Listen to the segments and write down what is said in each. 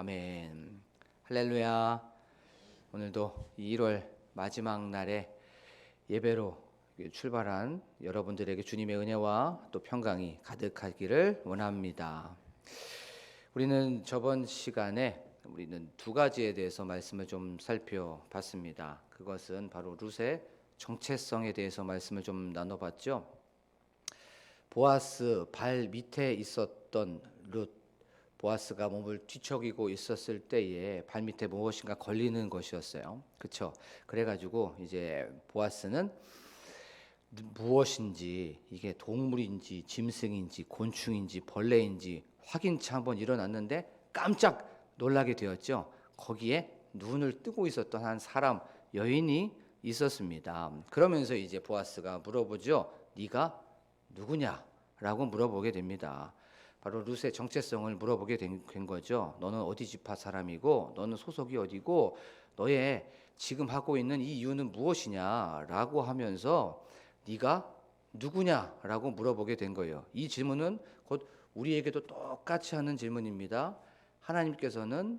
아멘. 할렐루야. 오늘도 1월 마지막 날에 예배로 출발한 여러분들에게 주님의 은혜와 또 평강이 가득하기를 원합니다. 우리는 저번 시간에 두 가지에 대해서 말씀을 좀 살펴봤습니다. 그것은 바로 룻의 정체성에 대해서 말씀을 좀 나눠봤죠. 보아스 발 밑에 있었던 룻, 보아스가 몸을 뒤척이고 있었을 때에 발 밑에 무엇인가 걸리는 것이었어요. 그렇죠? 그래가지고 이제 보아스는 무엇인지, 이게 동물인지 짐승인지 곤충인지 벌레인지 확인치 한번 일어났는데 깜짝 놀라게 되었죠. 거기에 눈을 뜨고 있었던 한 사람, 여인이 있었습니다. 그러면서 이제 보아스가 물어보죠. 네가 누구냐라고 물어보게 됩니다. 바로 룻의 정체성을 물어보게 된 거죠. 너는 어디 지파 사람이고 너는 소속이 어디고 너의 지금 하고 있는 이 이유는 무엇이냐라고 하면서 네가 누구냐라고 물어보게 된 거예요. 이 질문은 곧 우리에게도 똑같이 하는 질문입니다. 하나님께서는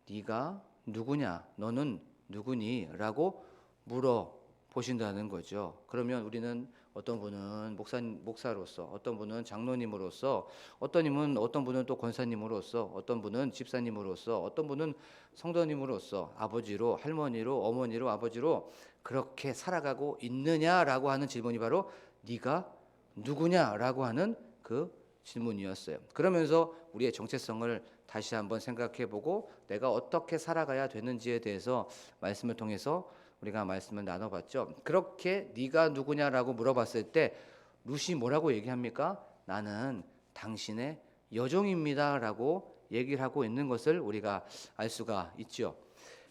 네가 누구냐, 너는 누구니? 라고 물어보신다는 거죠. 그러면 우리는 어떤 분은 목사로서, 어떤 분은 장로님으로서, 어떤 분은 또 권사님으로서, 어떤 분은 집사님으로서, 어떤 분은 성도님으로서, 아버지로, 할머니로, 어머니로, 아버지로 그렇게 살아가고 있느냐라고 하는 질문이 바로 네가 누구냐라고 하는 그 질문이었어요. 그러면서 우리의 정체성을 다시 한번 생각해보고 내가 어떻게 살아가야 되는지에 대해서 말씀을 통해서 우리가 말씀을 나눠봤죠. 그렇게 네가 누구냐라고 물어봤을 때 룻이 뭐라고 얘기합니까? 나는 당신의 여종입니다라고 얘기를 하고 있는 것을 우리가 알 수가 있죠.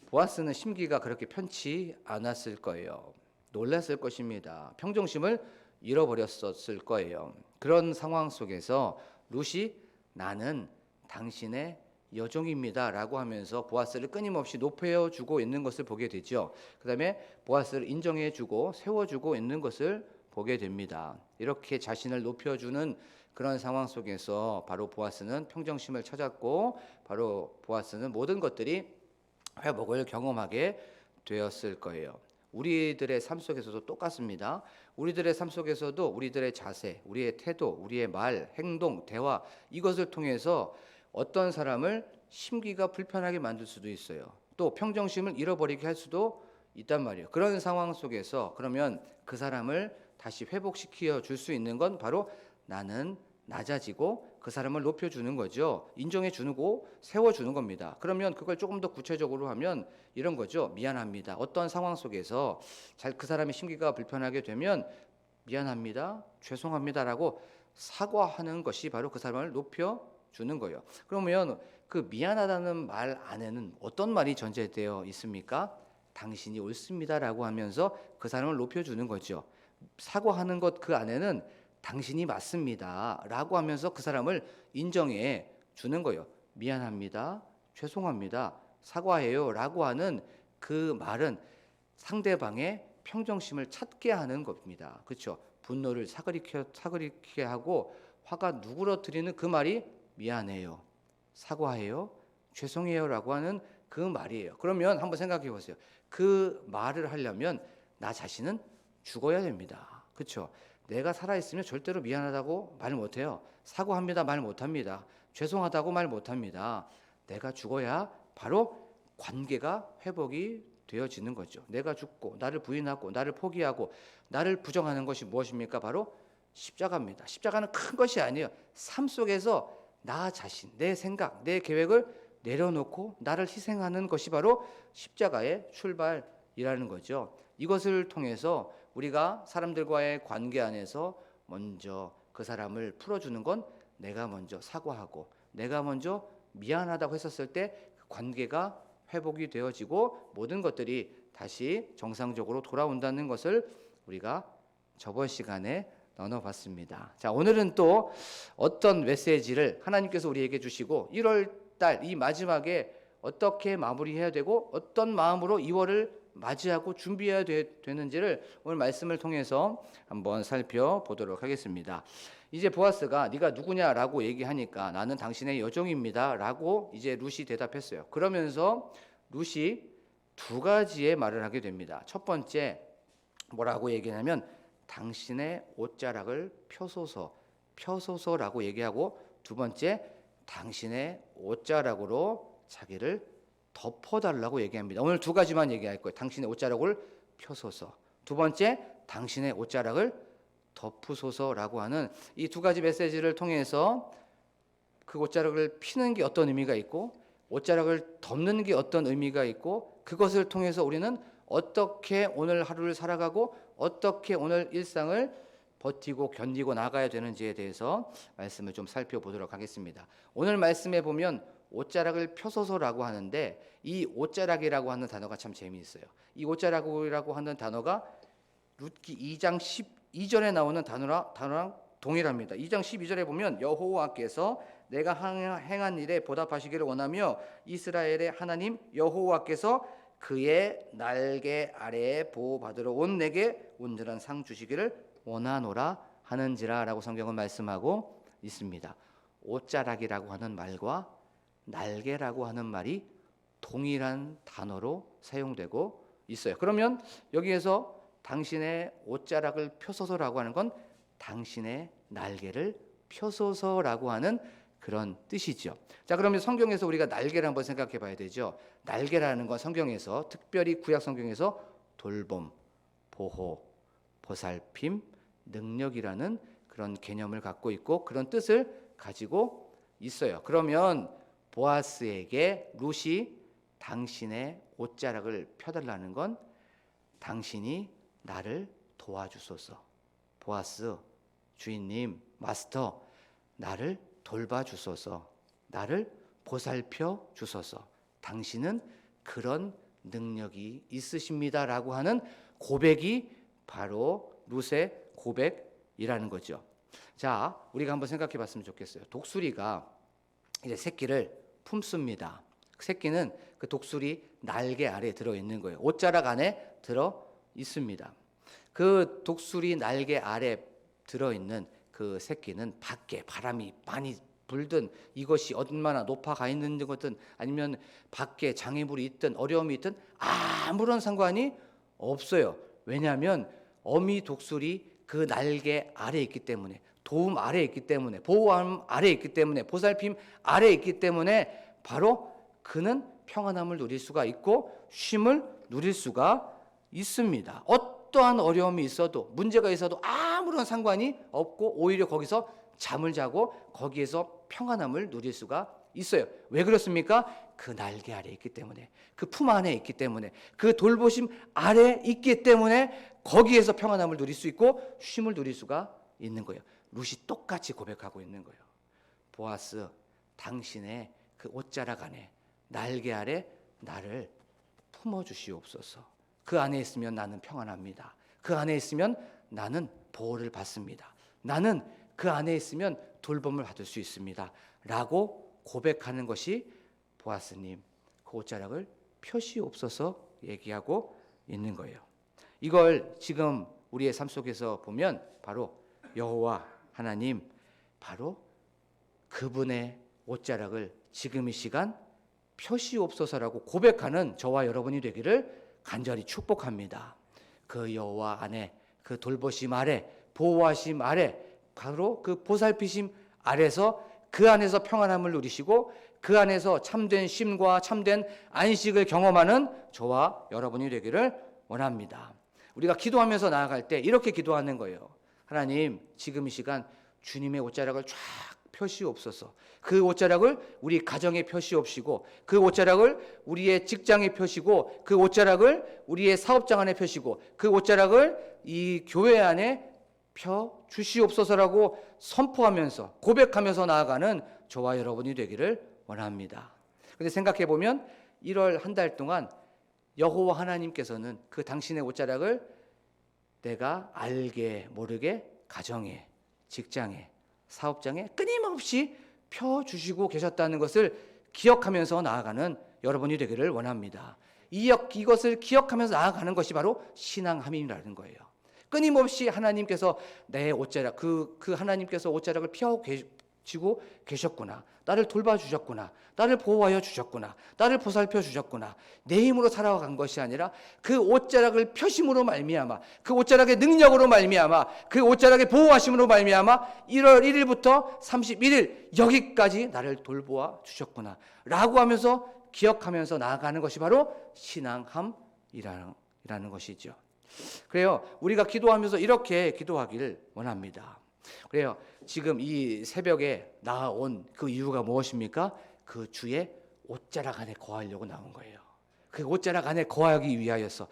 보아스는 심기가 그렇게 편치 않았을 거예요. 놀랐을 것입니다. 평정심을 잃어버렸었을 거예요. 그런 상황 속에서 룻이 나는 당신의 여종입니다라고 하면서 보아스를 끊임없이 높여주고 있는 것을 보게 되죠. 그 다음에 보아스를 인정해주고 세워주고 있는 것을 보게 됩니다. 이렇게 자신을 높여주는 그런 상황 속에서 바로 보아스는 평정심을 찾았고 바로 보아스는 모든 것들이 회복을 경험하게 되었을 거예요. 우리들의 삶 속에서도 똑같습니다. 우리들의 삶 속에서도 우리들의 자세, 우리의 태도, 우리의 말, 행동, 대화 이것을 통해서 어떤 사람을 심기가 불편하게 만들 수도 있어요. 또 평정심을 잃어버리게 할 수도 있단 말이에요. 그런 상황 속에서 그러면 그 사람을 다시 회복시켜 줄 수 있는 건 바로 나는 낮아지고 그 사람을 높여주는 거죠. 인정해주고 세워주는 겁니다. 그러면 그걸 조금 더 구체적으로 하면 이런 거죠. 미안합니다. 어떤 상황 속에서 그 사람의 심기가 불편하게 되면 미안합니다. 죄송합니다라고 사과하는 것이 바로 그 사람을 높여주는 거예요. 그러면 그 미안하다는 말 안에는 어떤 말이 전제되어 있습니까? 당신이 옳습니다라고 하면서 그 사람을 높여주는 거죠. 사과하는 것 그 안에는 당신이 맞습니다 라고 하면서 그 사람을 인정해 주는 거예요. 미안합니다. 죄송합니다. 사과해요 라고 하는 그 말은 상대방의 평정심을 찾게 하는 겁니다. 그렇죠? 분노를 사그리게 하고 화가 누그러뜨리는 그 말이 미안해요. 사과해요. 죄송해요 라고 하는 그 말이에요. 그러면 한번 생각해 보세요. 그 말을 하려면 나 자신은 죽어야 됩니다. 그렇죠? 내가 살아있으면 절대로 미안하다고 말 못해요. 사과합니다 말 못합니다. 죄송하다고 말 못합니다. 내가 죽어야 바로 관계가 회복이 되어지는 거죠. 내가 죽고 나를 부인하고 나를 포기하고 나를 부정하는 것이 무엇입니까? 바로 십자가입니다. 십자가는 큰 것이 아니에요. 삶 속에서 나 자신, 내 생각, 내 계획을 내려놓고 나를 희생하는 것이 바로 십자가의 출발이라는 거죠. 이것을 통해서 우리가 사람들과의 관계 안에서 먼저 그 사람을 풀어주는 건 내가 먼저 사과하고 내가 먼저 미안하다고 했었을 때 그 관계가 회복이 되어지고 모든 것들이 다시 정상적으로 돌아온다는 것을 우리가 저번 시간에 나눠봤습니다. 자, 오늘은 또 어떤 메시지를 하나님께서 우리에게 주시고 1월 달 이 마지막에 어떻게 마무리해야 되고 어떤 마음으로 2월을 맞이하고 준비해야 되는지를 오늘 말씀을 통해서 한번 살펴보도록 하겠습니다. 이제 보아스가 네가 누구냐라고 얘기하니까 나는 당신의 여종입니다라고 이제 룻이 대답했어요. 그러면서 룻이 두 가지의 말을 하게 됩니다. 첫 번째 뭐라고 얘기하냐면 당신의 옷자락을 펴소서라고 얘기하고, 두 번째 당신의 옷자락으로 자기를 덮어달라고 얘기합니다. 오늘 두 가지만 얘기할 거예요. 당신의 옷자락을 펴소서, 두 번째 당신의 옷자락을 덮으소서라고 하는 이 두 가지 메시지를 통해서 그 옷자락을 피는 게 어떤 의미가 있고 옷자락을 덮는 게 어떤 의미가 있고, 그것을 통해서 우리는 어떻게 오늘 하루를 살아가고 어떻게 오늘 일상을 버티고 견디고 나가야 되는지에 대해서 말씀을 좀 살펴보도록 하겠습니다. 오늘 말씀에 보면 옷자락을 펴소서라고 하는데, 이 옷자락이라고 하는 단어가 참 재미있어요. 이 옷자락이라고 하는 단어가 룻기 2장 12절에 나오는 단어랑 동일합니다. 2장 12절에 보면 여호와께서 내가 행한 일에 보답하시기를 원하며 이스라엘의 하나님 여호와께서 그의 날개 아래에 보호받으러 온 내게 온전한 상 주시기를 원하노라 하는지라 라고 성경은 말씀하고 있습니다. 옷자락이라고 하는 말과 날개라고 하는 말이 동일한 단어로 사용되고 있어요. 그러면 여기에서 당신의 옷자락을 펴소서라고 하는 건 당신의 날개를 펴소서라고 하는 그런 뜻이죠. 자, 그러면 성경에서 우리가 날개를 한번 생각해 봐야 되죠. 날개라는 건 성경에서, 특별히 구약 성경에서 돌봄, 보호, 보살핌, 능력이라는 그런 개념을 갖고 있고 그런 뜻을 가지고 있어요. 그러면 보아스에게 룻이 당신의 옷자락을 펴달라는 건 당신이 나를 도와주소서, 보아스 주인님, 마스터, 나를 돌봐주소서, 나를 보살펴 주소서, 당신은 그런 능력이 있으십니다라고 하는 고백이 바로 룻의 고백이라는 거죠. 자, 우리가 한번 생각해 봤으면 좋겠어요. 독수리가 이제 새끼를 품습니다. 새끼는 그 독수리 날개 아래에 들어 있는 거예요. 옷자락 안에 들어 있습니다. 그 독수리 날개 아래 들어 있는 그 새끼는 밖에 바람이 많이 불든, 이것이 얼마나 높아 가 있는 것든 아니면 밖에 장애물이 있든 어려움이 있든 아무런 상관이 없어요. 왜냐하면 어미 독수리 그 날개 아래에 있기 때문에, 도움 아래에 있기 때문에, 보호함 아래에 있기 때문에, 보살핌 아래에 있기 때문에 바로 그는 평안함을 누릴 수가 있고 쉼을 누릴 수가 있습니다. 어떠한 어려움이 있어도, 문제가 있어도 아무런 상관이 없고 오히려 거기서 잠을 자고 거기에서 평안함을 누릴 수가 있어요. 왜 그렇습니까? 그 날개 아래에 있기 때문에, 그 품 안에 있기 때문에, 그 돌보심 아래에 있기 때문에 거기에서 평안함을 누릴 수 있고 쉼을 누릴 수가 있는 거예요. 룻이 똑같이 고백하고 있는 거예요. 보아스, 당신의 그 옷자락 안에, 날개 아래 나를 품어주시옵소서. 그 안에 있으면 나는 평안합니다. 그 안에 있으면 나는 보호를 받습니다. 나는 그 안에 있으면 돌봄을 받을 수 있습니다. 라고 고백하는 것이 보아스님, 그 옷자락을 펴시옵소서 얘기하고 있는 거예요. 이걸 지금 우리의 삶 속에서 보면 바로 여호와 하나님, 바로 그분의 옷자락을 지금 이 시간 펴시옵소서라고 고백하는 저와 여러분이 되기를 간절히 축복합니다. 그 여호와 안에, 그 돌보심 아래, 보호하심 아래, 바로 그 보살피심 아래서 그 안에서 평안함을 누리시고 그 안에서 참된 쉼과 참된 안식을 경험하는 저와 여러분이 되기를 원합니다. 우리가 기도하면서 나아갈 때 이렇게 기도하는 거예요. 하나님, 지금 이 시간 주님의 옷자락을 쫙 펴시옵소서. 그 옷자락을 우리 가정에 펴시옵시고, 그 옷자락을 우리의 직장에 펴시고, 그 옷자락을 우리의 사업장 안에 펴시고, 그 옷자락을 이 교회 안에 펴 주시옵소서라고 선포하면서 고백하면서 나아가는 저와 여러분이 되기를 원합니다. 근데 생각해 보면 1월 한 달 동안 여호와 하나님께서는 그 당신의 옷자락을 내가 알게 모르게 가정에, 직장에, 사업장에 끊임없이 펴주시고 계셨다는 것을 기억하면서 나아가는 여러분이 되기를 원합니다. 이것을 기억하면서 나아가는 것이 바로 신앙함이라는 거예요. 끊임없이 하나님께서 내 옷자락 그 하나님께서 옷자락을 피하고 지고 계셨구나. 나를 돌봐주셨구나. 나를 보호하여 주셨구나. 나를 보살펴 주셨구나. 내 힘으로 살아간 것이 아니라 그 옷자락을 펴심으로 말미암아, 그 옷자락의 능력으로 말미암아, 그 옷자락의 보호하심으로 말미암아 1월 1일부터 31일 여기까지 나를 돌보아 주셨구나 라고 하면서 기억하면서 나아가는 것이 바로 신앙함이라는 것이죠. 그래요. 우리가 기도하면서 이렇게 기도하기를 원합니다. 그래요. 지금 이 새벽에 나온 그 이유가 무엇입니까? 그 주의 옷자락 안에 거하려고 나온 거예요. 그 옷자락 안에 거하기 위하여서,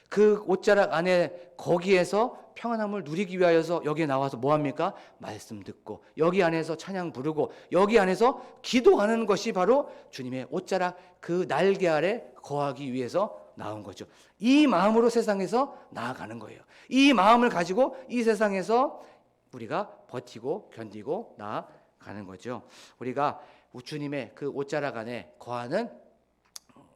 그 옷자락 안에 거기에서 평안함을 누리기 위하여서 여기에 나와서 뭐합니까? 말씀 듣고 여기 안에서 찬양 부르고 여기 안에서 기도하는 것이 바로 주님의 옷자락 그 날개 아래 거하기 위해서 나온 거죠. 이 마음으로 세상에서 나아가는 거예요. 이 마음을 가지고 이 세상에서 우리가 버티고 견디고 나아가는 거죠. 우리가 주님의 그 옷자락 안에 거하는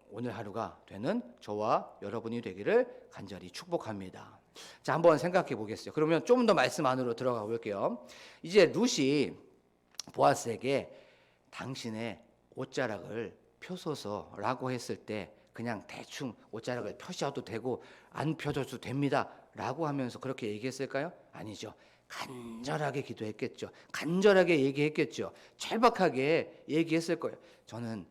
오늘 하루가 되는 저와 여러분이 되기를 간절히 축복합니다. 자, 한번 생각해 보겠어요. 그러면 좀 더 말씀 안으로 들어가 볼게요. 이제 룻이 보아스에게 당신의 옷자락을 펴소서라고 했을 때 그냥 대충 옷자락을 펴셔도 되고 안 펴줘도 됩니다 라고 하면서 그렇게 얘기했을까요? 아니죠. 간절하게 기도했겠죠. 간절하게 얘기했겠죠. 절박하게 얘기했을 거예요. 저는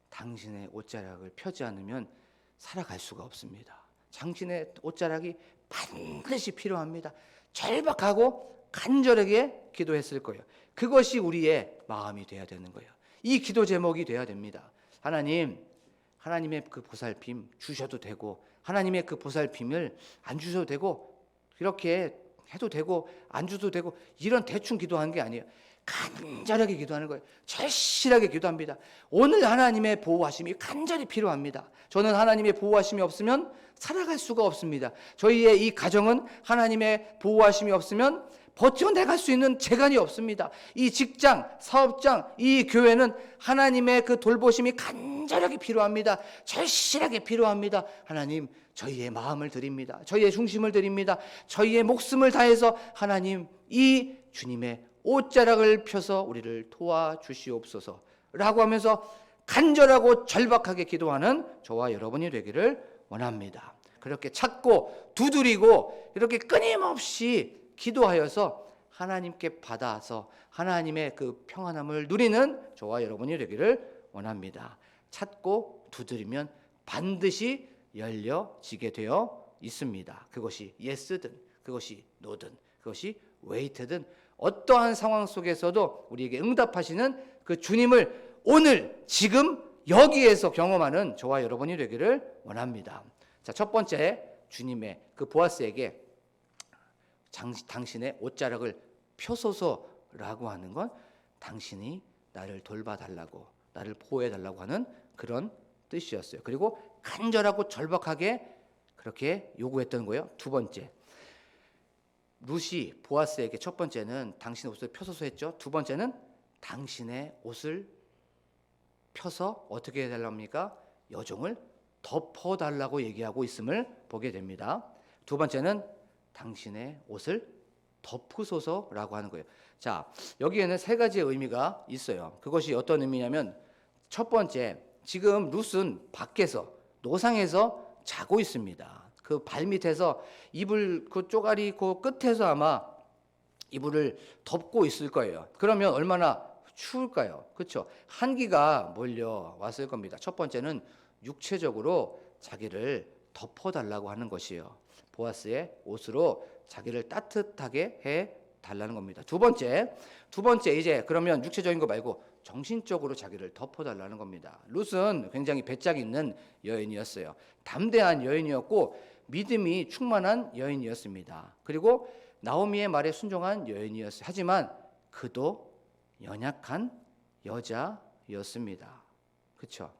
당신의 옷자락을 펴지 않으면 살아갈 수가 없습니다. 당신의 옷자락이 반드시 필요합니다. 절박하고 간절하게 기도했을 거예요. 그것이 우리의 마음이 돼야 되는 거예요. 이 기도 제목이 돼야 됩니다. 하나님의 그 보살핌 주셔도 되고 하나님의 그 보살핌을 안 주셔도 되고 이렇게 해도 되고 안 줘도 되고 이런 대충 기도하는 게 아니에요. 간절하게 기도하는 거예요. 절실하게 기도합니다. 오늘 하나님의 보호하심이 간절히 필요합니다. 저는 하나님의 보호하심이 없으면 살아갈 수가 없습니다. 저희의 이 가정은 하나님의 보호하심이 없으면 버텨내갈 수 있는 재간이 없습니다. 이 직장, 사업장, 이 교회는 하나님의 그 돌보심이 간절하게 필요합니다. 절실하게 필요합니다. 하나님, 저희의 마음을 드립니다. 저희의 중심을 드립니다. 저희의 목숨을 다해서 하나님, 이 주님의 옷자락을 펴서 우리를 도와주시옵소서 라고 하면서 간절하고 절박하게 기도하는 저와 여러분이 되기를 원합니다. 그렇게 찾고 두드리고 이렇게 끊임없이 기도하여서 하나님께 받아서 하나님의 그 평안함을 누리는 저와 여러분이 되기를 원합니다. 찾고 두드리면 반드시 열려지게 되어 있습니다. 그것이 예스든 그것이 노든 그것이 웨이트든 어떠한 상황 속에서도 우리에게 응답하시는 그 주님을 오늘 지금 여기에서 경험하는 저와 여러분이 되기를 원합니다. 자, 첫 번째 주님의 그 보아스에게 당신의 옷자락을 펴소서라고 하는 건 당신이 나를 돌봐달라고 나를 보호해달라고 하는 그런 뜻이었어요. 그리고 간절하고 절박하게 그렇게 요구했던 거예요. 두 번째, 룻이 보아스에게 첫 번째는 당신의 옷을 펴소서 했죠. 두 번째는 당신의 옷을 펴서 어떻게 해달라고 합니까? 여종을 덮어달라고 얘기하고 있음을 보게 됩니다. 두 번째는 당신의 옷을 덮으소서라고 하는 거예요. 자, 여기에는 세 가지의 의미가 있어요. 그것이 어떤 의미냐면 첫 번째, 지금 룻은 밖에서 노상에서 자고 있습니다. 그 발밑에서 이불 그 쪼가리 그 끝에서 아마 이불을 덮고 있을 거예요. 그러면 얼마나 추울까요? 그렇죠? 한기가 몰려왔을 겁니다. 첫 번째는 육체적으로 자기를 덮어달라고 하는 것이에요. 보아스의 옷으로 자기를 따뜻하게 해 달라는 겁니다. 두 번째 이제 그러면 육체적인 거 말고 정신적으로 자기를 덮어달라는 겁니다. 룻은 굉장히 배짱 있는 여인이었어요. 담대한 여인이었고 믿음이 충만한 여인이었습니다. 그리고 나오미의 말에 순종한 여인이었어요. 하지만 그도 연약한 여자였습니다. 그렇죠?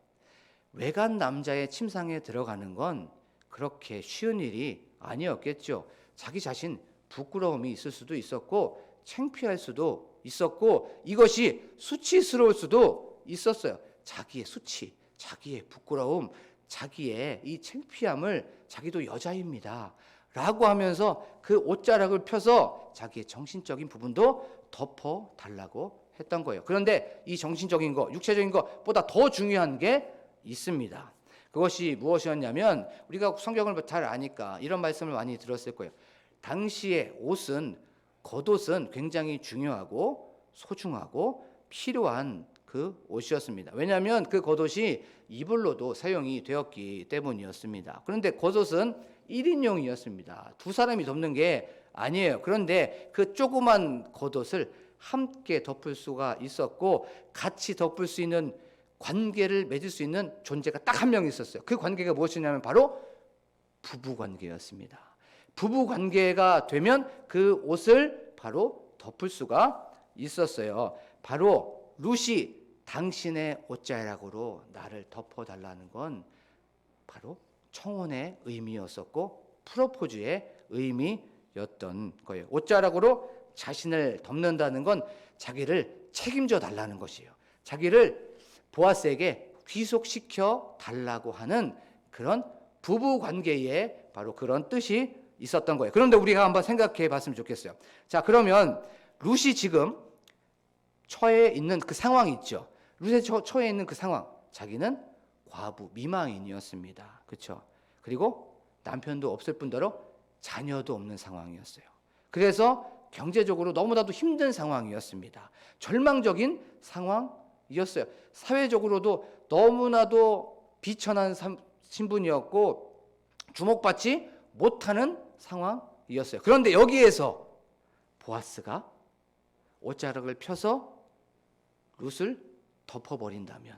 외간 남자의 침상에 들어가는 건 그렇게 쉬운 일이 아니었겠죠. 자기 자신 부끄러움이 있을 수도 있었고 창피할 수도 있었고 이것이 수치스러울 수도 있었어요. 자기의 수치, 자기의 부끄러움, 자기의 이 창피함을 자기도 여자입니다 라고 하면서 그 옷자락을 펴서 자기의 정신적인 부분도 덮어달라고 했던 거예요. 그런데 이 정신적인 거, 육체적인 것보다 더 중요한 게 있습니다. 그것이 무엇이었냐면, 우리가 성경을 잘 아니까 이런 말씀을 많이 들었을 거예요. 당시의 옷은, 겉옷은 굉장히 중요하고 소중하고 필요한 그 옷이었습니다. 왜냐하면 그 겉옷이 이불로도 사용이 되었기 때문이었습니다. 그런데 겉옷은 1인용이었습니다. 두 사람이 덮는 게 아니에요. 그런데 그 조그만 겉옷을 함께 덮을 수가 있었고, 같이 덮을 수 있는 관계를 맺을 수 있는 존재가 딱 한 명 있었어요. 그 관계가 무엇이냐면 바로 부부 관계였습니다. 부부 관계가 되면 그 옷을 바로 덮을 수가 있었어요. 바로 룻이 당신의 옷자락으로 나를 덮어달라는 건 바로 청혼의 의미였었고 프로포즈의 의미였던 거예요. 옷자락으로 자신을 덮는다는 건 자기를 책임져 달라는 것이에요. 자기를 보아스에게 귀속시켜 달라고 하는 그런 부부 관계에 바로 그런 뜻이 있었던 거예요. 그런데 우리가 한번 생각해 봤으면 좋겠어요. 자, 그러면 룻이 지금 처해 있는 그 상황이 있죠. 룻의 처해 있는 그 상황, 자기는 과부, 미망인이었습니다. 그렇죠? 그리고 남편도 없을 뿐더러 자녀도 없는 상황이었어요. 그래서 경제적으로 너무나도 힘든 상황이었습니다. 절망적인 상황이었어요. 사회적으로도 너무나도 비천한 신분이었고 주목받지 못하는 상황이었어요. 그런데 여기에서 보아스가 옷자락을 펴서 룻을 덮어버린다면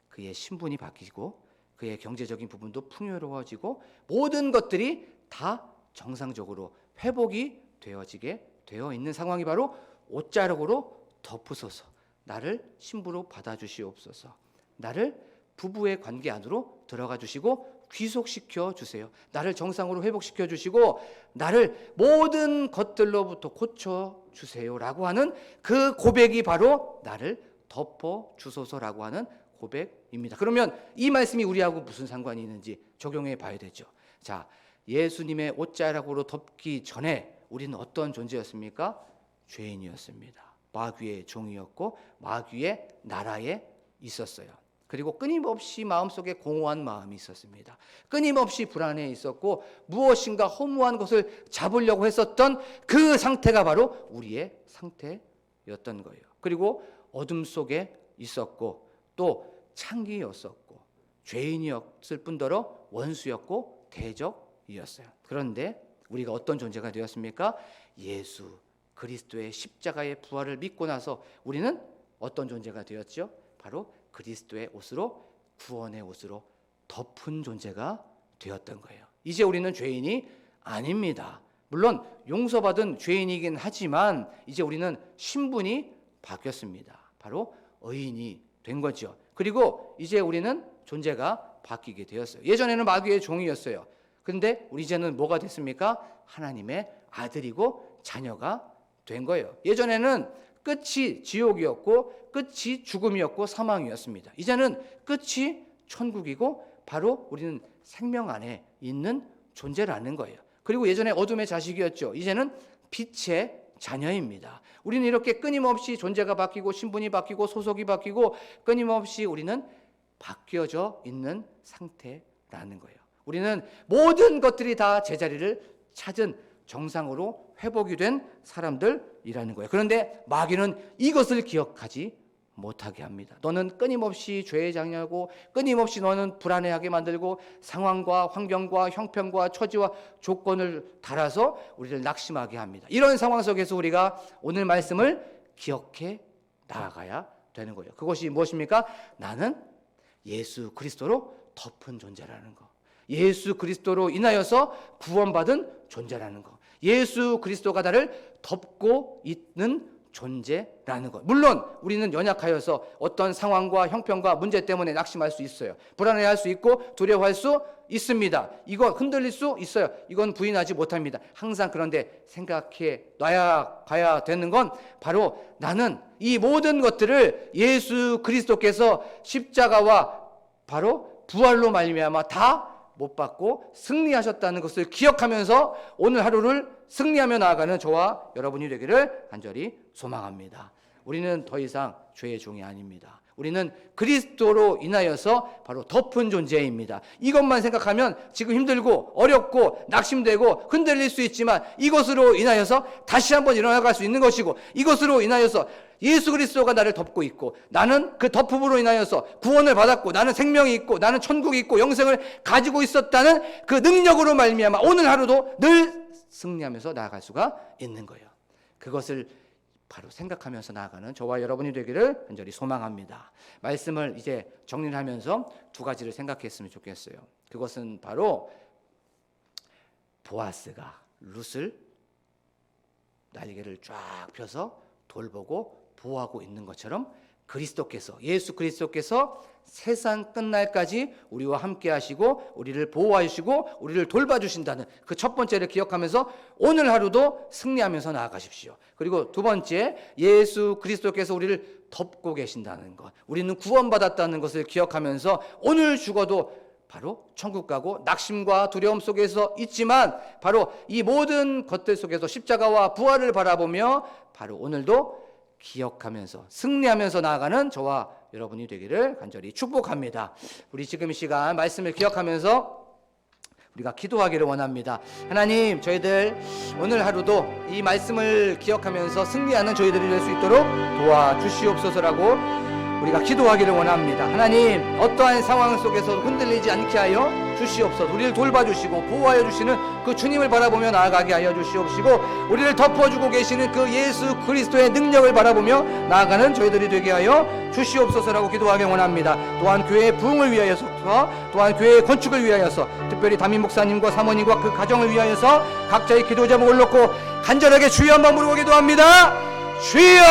그의 신분이 바뀌고 그의 경제적인 부분도 풍요로워지고 모든 것들이 다 정상적으로 회복이 되어지게 되어 있는 상황이 바로 옷자락으로 덮으소서, 나를 신부로 받아주시옵소서, 나를 부부의 관계 안으로 들어가 주시고 귀속시켜 주세요, 나를 정상으로 회복시켜 주시고 나를 모든 것들로부터 고쳐 주세요라고 하는 그 고백이 바로 나를 덮어 주소서라고 하는 고백입니다. 그러면 이 말씀이 우리하고 무슨 상관이 있는지 적용해 봐야 되죠. 자, 예수님의 옷자락으로 덮기 전에 우리는 어떤 존재였습니까? 죄인이었습니다. 마귀의 종이었고 마귀의 나라에 있었어요. 그리고 끊임없이 마음속에 공허한 마음이 있었습니다. 끊임없이 불안해 있었고 무엇인가 허무한 것을 잡으려고 했었던 그 상태가 바로 우리의 상태였던 거예요. 그리고 어둠 속에 있었고 또 창기였었고 죄인이었을 뿐더러 원수였고 대적이었어요. 그런데 우리가 어떤 존재가 되었습니까? 예수 그리스도의 십자가의 부활을 믿고 나서 우리는 어떤 존재가 되었죠? 바로 그리스도의 옷으로, 구원의 옷으로 덮은 존재가 되었던 거예요. 이제 우리는 죄인이 아닙니다. 물론 용서받은 죄인이긴 하지만 이제 우리는 신분이 바뀌었습니다. 바로 의인이 된 거죠. 그리고 이제 우리는 존재가 바뀌게 되었어요. 예전에는 마귀의 종이었어요. 그런데 우리 이제는 뭐가 됐습니까? 하나님의 아들이고 자녀가 된 거예요. 예전에는 끝이 지옥이었고 끝이 죽음이었고 사망이었습니다. 이제는 끝이 천국이고 바로 우리는 생명 안에 있는 존재라는 거예요. 그리고 예전에 어둠의 자식이었죠. 이제는 빛의 자녀입니다. 우리는 이렇게 끊임없이 존재가 바뀌고 신분이 바뀌고 소속이 바뀌고 끊임없이 우리는 바뀌어져 있는 상태라는 거예요. 우리는 모든 것들이 다 제자리를 찾은 정상으로 회복이 된 사람들이라는 거예요. 그런데 마귀는 이것을 기억하지 못하게 합니다. 너는 끊임없이 죄의 장녀고 끊임없이 너는 불안해하게 만들고 상황과 환경과 형편과 처지와 조건을 달아서 우리를 낙심하게 합니다. 이런 상황 속에서 우리가 오늘 말씀을 기억해 나아가야 되는 거예요. 그것이 무엇입니까? 나는 예수 그리스도로 덮은 존재라는 거, 예수 그리스도로 인하여서 구원받은 존재라는 거, 예수 그리스도가 나를 덮고 있는 존재라는 것. 물론 우리는 연약하여서 어떤 상황과 형편과 문제 때문에 낙심할 수 있어요. 불안해할 수 있고 두려워할 수 있습니다. 이거 흔들릴 수 있어요. 이건 부인하지 못합니다. 항상 그런데 생각해 놔야 가야 되는 건 바로 나는 이 모든 것들을 예수 그리스도께서 십자가와 바로 부활로 말미암아 다 못 받고 승리하셨다는 것을 기억하면서 오늘 하루를 승리하며 나아가는 저와 여러분이 되기를 간절히 소망합니다. 우리는 더 이상 죄의 종이 아닙니다. 우리는 그리스도로 인하여서 바로 덮은 존재입니다. 이것만 생각하면 지금 힘들고 어렵고 낙심되고 흔들릴 수 있지만 이것으로 인하여서 다시 한번 일어나갈 수 있는 것이고, 이것으로 인하여서 예수 그리스도가 나를 덮고 있고, 나는 그 덮음으로 인하여서 구원을 받았고, 나는 생명이 있고, 나는 천국이 있고 영생을 가지고 있었다는 그 능력으로 말미암아 오늘 하루도 늘 승리하면서 나아갈 수가 있는 거예요. 그것을 바로 생각하면서 나아가는 저와 여러분이 되기를 간절히 소망합니다. 말씀을 이제 정리를 하면서 두 가지를 생각했으면 좋겠어요. 그것은 바로 보아스가 룻을 날개를 쫙 펴서 돌보고 보호하고 있는 것처럼 그리스도께서, 예수 그리스도께서 세상 끝날까지 우리와 함께 하시고 우리를 보호하시고 우리를 돌봐주신다는 그 첫 번째를 기억하면서 오늘 하루도 승리하면서 나아가십시오. 그리고 두 번째, 예수 그리스도께서 우리를 덮고 계신다는 것, 우리는 구원받았다는 것을 기억하면서 오늘 죽어도 바로 천국 가고 낙심과 두려움 속에서 있지만 바로 이 모든 것들 속에서 십자가와 부활을 바라보며 바로 오늘도 기억하면서 승리하면서 나아가는 저와 여러분이 되기를 간절히 축복합니다. 우리 지금 이 시간 말씀을 기억하면서 우리가 기도하기를 원합니다. 하나님, 저희들 오늘 하루도 이 말씀을 기억하면서 승리하는 저희들이 될 수 있도록 도와주시옵소서라고 우리가 기도하기를 원합니다. 하나님, 어떠한 상황 속에서 흔들리지 않게 하여 주시옵소서. 우리를 돌봐주시고 보호하여 주시는 그 주님을 바라보며 나아가게 하여 주시옵시고, 우리를 덮어주고 계시는 그 예수 그리스도의 능력을 바라보며 나아가는 저희들이 되게 하여 주시옵소서라고 기도하기 원합니다. 또한 교회의 부흥을 위하여서, 또한 교회의 건축을 위하여서, 특별히 담임 목사님과 사모님과 그 가정을 위하여서 각자의 기도 제목을 놓고 간절하게 주여 한번 부르고 기도합니다. 주여!